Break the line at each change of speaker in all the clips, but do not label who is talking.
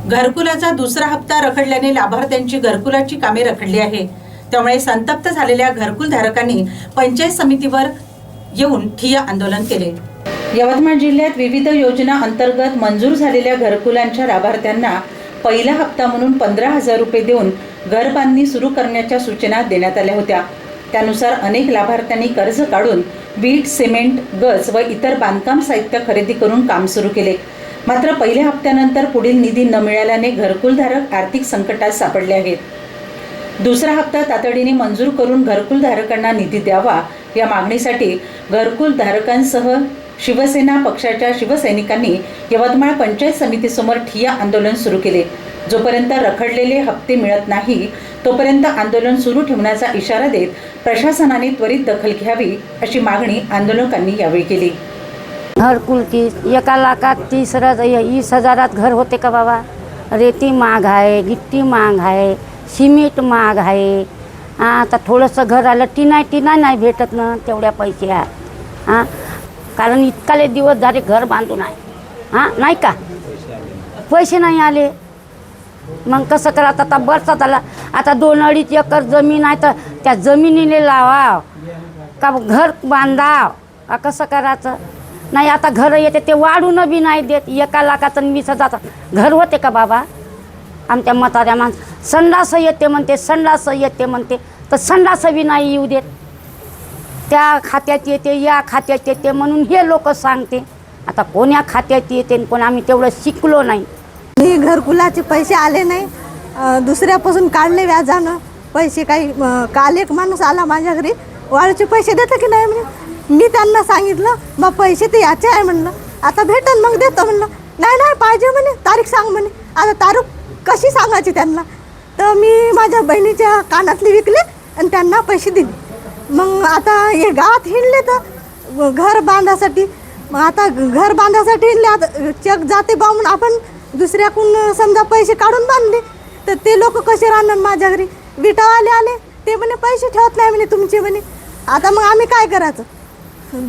घरकुलाचा दुसरा हप्ता रखडल्याने लाभार्थ्यांची घरकुलाची कामे रखडली आहे। त्यामुळे संतप्त झालेल्या घरकुल धारकांनी पंचायत समितीवर येऊन ठिय्या आंदोलन केले। यवतमाळ जिल्ह्यात विविध योजना अंतर्गत मंजूर झालेल्या घरकुलांच्या लाभार्थ्यांना पहिला हप्ता म्हणून 15,000 रुपये देऊन घर बांधणी सुरू करण्याच्या सूचना देण्यात आल्या होत्या। त्यानुसार अनेक लाभार्थ्यांनी कर्ज काढून वीट, सिमेंट, गज व इतर बांधकाम साहित्य खरेदी करून काम सुरू केले। मात्र पहिल्या हप्त्यानंतर पुढील निधी न मिळाल्याने घरकुलधारक आर्थिक संकटात सापडले आहेत। दुसरा हप्ता तातडीने मंजूर करून घरकुलधारकांना निधी द्यावा या मागणीसाठी घरकुलधारकांसह शिवसेना पक्षाच्या शिवसैनिकांनी यवतमाळ पंचायत समितीसमोर ठिय्या आंदोलन सुरू केले। जोपर्यंत रखडलेले हप्ते मिळत नाही तोपर्यंत आंदोलन सुरू ठेवण्याचा इशारा देत प्रशासनाने त्वरित दखल घ्यावी अशी मागणी आंदोलकांनी यावेळी केली।
घरकुल की 1,30,000 घर होते का बाबा? रेती महाग आहे, गिट्टी महाग आहे, सिमेंट महाग आहे। आता थोडंसं घर आलं टिना नाही भेटत ना तेवढ्या पैशात। कारण इतकाले दिवस झाले घर बांधून आहे, नाही का पैसे नाही आले। मग कसं करा? आता बरसात आला, आता 2-2.5 एकर जमीन आहे तर त्या जमिनीने लावाव का घर बांधाव का कसं करायचं? नाही आता घर येते ते वाढून बी नाही देत। 1,20,000 घर होते का बाबा? आमच्या म्हाताऱ्या माणसं संडास येते म्हणते तर संडास बी नाही येऊ देत। त्या खात्यात येते या खात्यात येते म्हणून हे लोक सांगते। आता कोण्या खात्यात येते कोण? आम्ही तेवढं शिकलो नाही।
मी घरकुलाचे पैसे आले नाही, दुसऱ्यापासून काढले व्याजानं पैसे। काही काल एक माणूस आला माझ्या घरी, वाढचे पैसे देतं की नाही म्हणे। मी त्यांना सांगितलं बा पैसे ते याचे आहे म्हणलं, आता भेटन मग देतो म्हणलं। नाही पाहिजे म्हणे, तारीख सांग म्हणे। आता तारीख कशी सांगायची त्यांना? तर मी माझ्या बहिणीच्या कानातली विकले आणि त्यांना पैसे दिले। मग आता हे गावात हिंडले तर घर बांधासाठी, मग आता घर बांधासाठी हिंडले, आता चेक जाते बा म्हणून आपण दुसऱ्याकडून समजा पैसे काढून बांधले तर ते लोक कसे राहणार माझ्या घरी? विटावाले आले ते म्हणे पैसे ठेवत नाही म्हणे तुमचे म्हणे। आता मग आम्ही काय करायचं?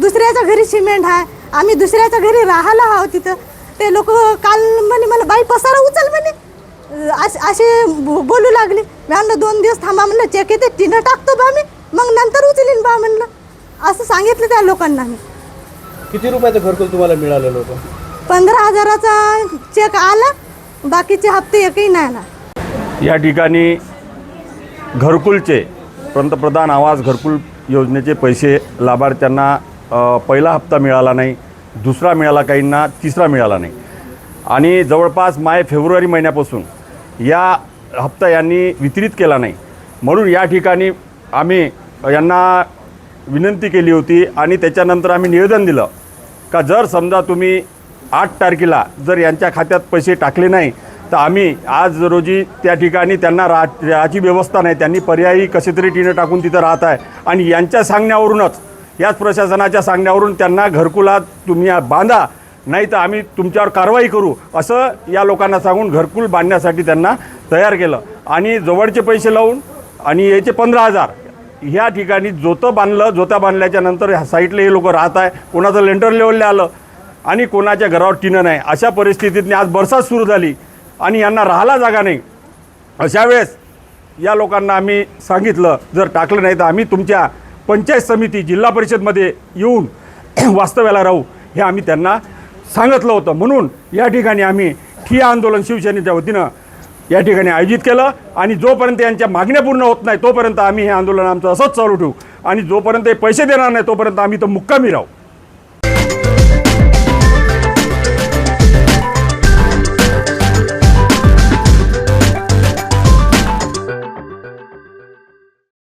दुसऱ्याच्या घरी सिमेंट आहे, आम्ही दुसऱ्याच्या घरी राहायला आहोत तिथं। ते लोक काल म्हणे मला बाई पसारा उचल म्हणे, असे बोलू लागले। मी म्हणलं 2 दिवस थांबा म्हणलं, चेक येते टिनं टाकतो बा मी, मग नंतर उचलीन बा म्हणलं, असं सांगितलं त्या लोकांना मी।
किती रुपयाचं घरकुल तुम्हाला मिळालेलं होतं?
15,000चा चेक आला, बाकीचे हप्ते एकही नाही आला।
या ठिकाणी घरकुलचे पंतप्रधान आवास घरकुल योजनेचे पैसे लाभार्थ्यांना पहिला हप्ता मिळाला नाही, दुसरा मिळाला काहींना, तिसरा मिळाला नाही आणि जवळपास फेब्रुवारी महिन्यापासून या हप्ता यांनी वितरित केला नाही। म्हणून या ठिकाणी आम्ही यांना विनंती केली होती आणि त्याच्यानंतर आम्ही निवेदन दिलं का जर समजा तुम्ही 8 तारखेला जर यांच्या खात्यात पैसे टाकले नाही तर आम्ही आज रोजी त्या ठिकाणी त्यांना राहायची व्यवस्था नाही, त्यांनी पर्यायी कसे तरी टिनं टाकून तिथं राहत आहे आणि यांच्या सांगण्यावरूनच, याच प्रशासनाच्या सांगण्यावरून त्यांना घरकुलात तुम्ही बांधा नाही तर आम्ही तुमच्यावर कारवाई करू असं या लोकांना सांगून घरकुल बांधण्यासाठी त्यांना तयार केलं। आणि जवळचे पैसे लावून आणि याचे 15,000 ह्या ठिकाणी जोता बांधल्याच्या नंतर ह्या साईडला हे लोक राहत आहे। कोणाचं लेंटर लेवलला आलं आणि कोणाच्या घरावर टिनं नाही, अशा परिस्थितीत आज बरसात सुरू झाली आणि यांना राहायला जागा नाही। अशा वेळेस या लोकांना आम्ही सांगितलं जर टाकलं नाही तर आम्ही तुमच्या पंचायत समिती जिल्हा परिषदमध्ये येऊन वास्तव्याला राहू, हे आम्ही त्यांना सांगितलं होतं। म्हणून या ठिकाणी आम्ही ठिय्या आंदोलन शिवसेनेच्या वतीनं या ठिकाणी आयोजित केलं आणि जोपर्यंत यांच्या मागण्या पूर्ण होत नाही तोपर्यंत आम्ही हे आंदोलन आमचं असंच चालू ठेवू आणि जोपर्यंत हे पैसे देणार नाही तोपर्यंत आम्ही तर मुक्कामी राहू।